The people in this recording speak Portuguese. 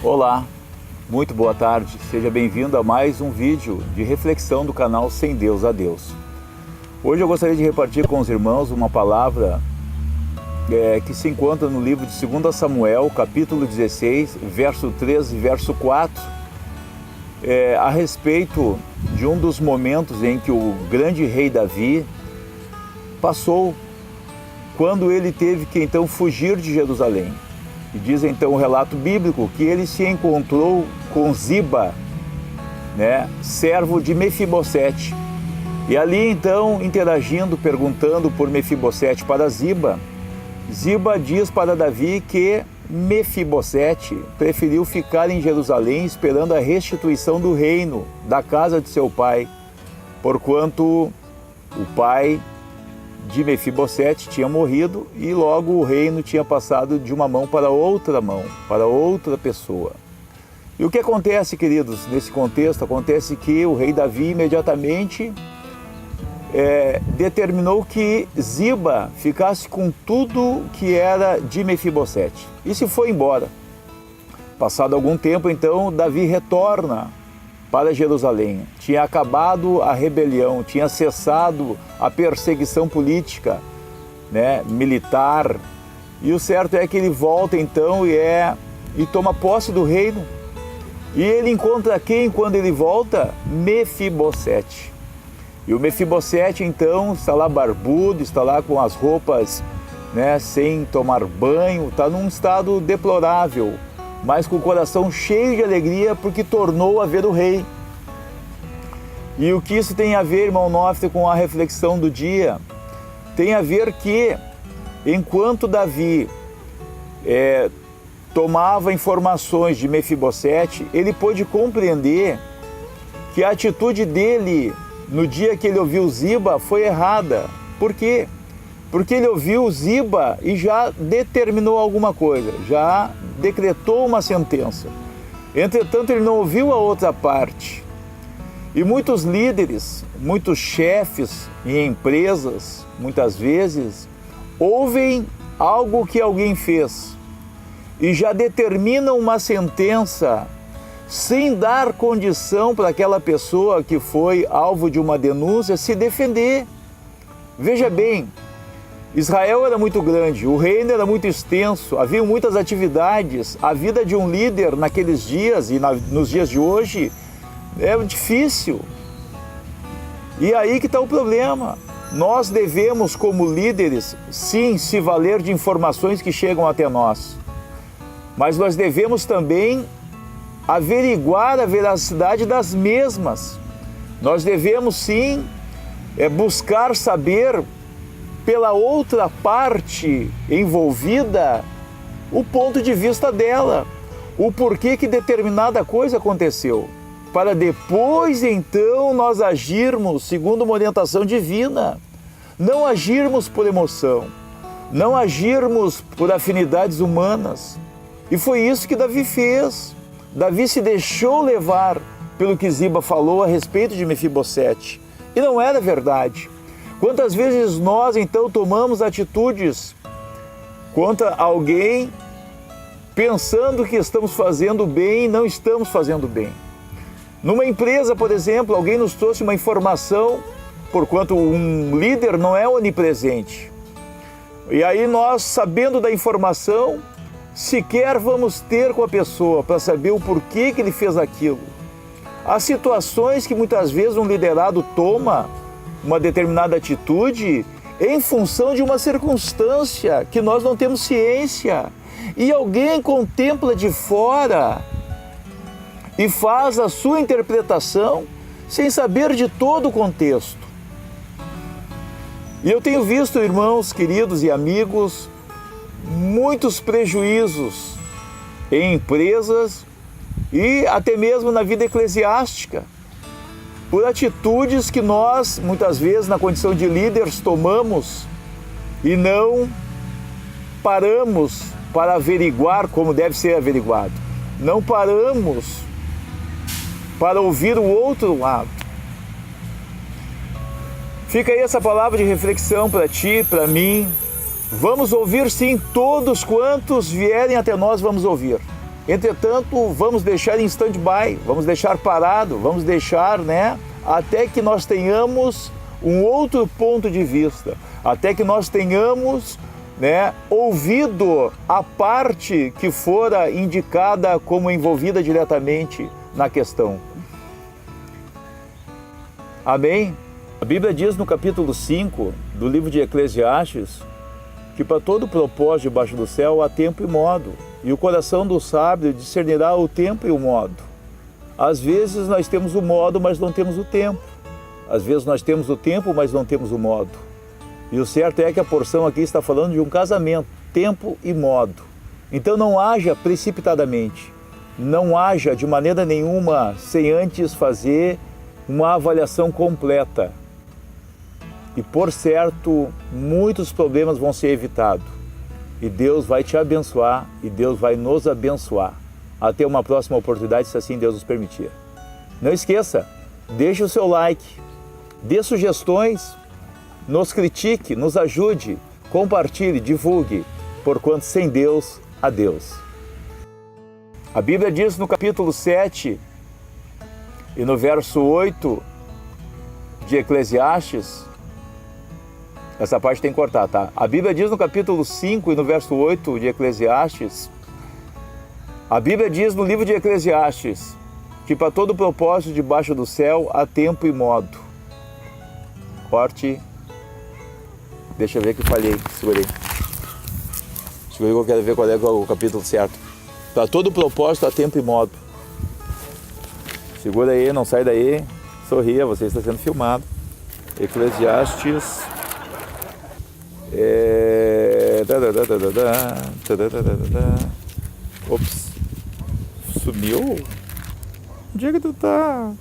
Olá, muito boa tarde, seja bem-vindo a mais um vídeo de reflexão do canal Sem Deus a Deus. Hoje eu gostaria de repartir com os irmãos uma palavra que se encontra no livro de 2 Samuel, capítulo 16, verso 3 e verso 4, a respeito de um dos momentos em que o grande rei Davi passou, quando ele teve que então fugir de Jerusalém. E diz então o relato bíblico que ele se encontrou com Ziba, servo de Mefibosete. E ali então, interagindo, perguntando por Mefibosete para Ziba, Ziba diz para Davi que Mefibosete preferiu ficar em Jerusalém esperando a restituição do reino da casa de seu pai, porquanto o pai de Mefibosete tinha morrido e logo o reino tinha passado de uma mão, para outra pessoa. E o que acontece, queridos, nesse contexto? Acontece que o rei Davi imediatamente determinou que Ziba ficasse com tudo que era de Mefibosete e se foi embora. Passado algum tempo, então, Davi retorna para Jerusalém. Tinha acabado a rebelião, tinha cessado a perseguição política, militar. E o certo é que ele volta então e toma posse do reino. E ele encontra quem quando ele volta? Mefibosete. E o Mefibosete então está lá barbudo, está lá com as roupas sem tomar banho, está num estado deplorável, mas com o coração cheio de alegria porque tornou a ver o rei. E o que isso tem a ver, irmão Nofre, com a reflexão do dia? Tem a ver que, enquanto Davi tomava informações de Mefibosete, ele pôde compreender que a atitude dele, no dia que ele ouviu Ziba, foi errada. Por quê? Porque ele ouviu Ziba e já determinou alguma coisa, já decretou uma sentença. Entretanto, ele não ouviu a outra parte. E muitos líderes, muitos chefes em empresas, muitas vezes, ouvem algo que alguém fez e já determinam uma sentença sem dar condição para aquela pessoa que foi alvo de uma denúncia se defender. Veja bem, Israel era muito grande, o reino era muito extenso, havia muitas atividades. A vida de um líder naqueles dias e nos dias de hoje é difícil. E aí que está o problema. Nós devemos, como líderes, sim, se valer de informações que chegam até nós. Mas nós devemos também averiguar a veracidade das mesmas. Nós devemos, sim, buscar saber pela outra parte envolvida o ponto de vista dela, o porquê que determinada coisa aconteceu, para depois então nós agirmos segundo uma orientação divina, não agirmos por emoção, não agirmos por afinidades humanas. E foi isso que Davi fez. Davi se deixou levar pelo que Ziba falou a respeito de Mefibosete, e não era verdade. Quantas vezes nós, então, tomamos atitudes contra alguém pensando que estamos fazendo bem e não estamos fazendo bem. Numa empresa, por exemplo, alguém nos trouxe uma informação, porquanto um líder não é onipresente. E aí nós, sabendo da informação, sequer vamos ter com a pessoa para saber o porquê que ele fez aquilo. Há situações que muitas vezes um liderado toma uma determinada atitude em função de uma circunstância que nós não temos ciência. E alguém contempla de fora e faz a sua interpretação sem saber de todo o contexto. E eu tenho visto, irmãos queridos e amigos, muitos prejuízos em empresas e até mesmo na vida eclesiástica, por atitudes que nós, muitas vezes, na condição de líderes, tomamos e não paramos para averiguar como deve ser averiguado. Não paramos para ouvir o outro lado. Fica aí essa palavra de reflexão para ti, para mim. Vamos ouvir sim, todos quantos vierem até nós vamos ouvir. Entretanto, vamos deixar em stand-by, vamos deixar parado, vamos deixar, até que nós tenhamos um outro ponto de vista, até que nós tenhamos, ouvido a parte que fora indicada como envolvida diretamente na questão. Amém? A Bíblia diz no capítulo 5 do livro de Eclesiastes que para todo propósito debaixo do céu há tempo e modo, e o coração do sábio discernirá o tempo e o modo. Às vezes nós temos o modo, mas não temos o tempo. Às vezes nós temos o tempo, mas não temos o modo. E o certo é que a porção aqui está falando de um casamento, tempo e modo. Então não haja precipitadamente, não haja de maneira nenhuma sem antes fazer uma avaliação completa. E por certo, muitos problemas vão ser evitados. E Deus vai te abençoar e Deus vai nos abençoar. Até uma próxima oportunidade, se assim Deus nos permitir. Não esqueça, deixe o seu like, dê sugestões, nos critique, nos ajude, compartilhe, divulgue, porquanto sem Deus, há Deus. A Bíblia diz no capítulo 7 e no verso 8 de Eclesiastes, essa parte tem que cortar, tá? A Bíblia diz no capítulo 5 e no verso 8 de Eclesiastes, a Bíblia diz no livro de Eclesiastes que para todo propósito debaixo do céu há tempo e modo. Corte. Deixa eu ver que falhei, segurei. Segurei que eu quero ver qual é o capítulo certo. Para todo propósito há tempo e modo. Segura aí, não sai daí. Sorria, você está sendo filmado. Eclesiastes. Ops. Sumiu? Onde é que tu tá?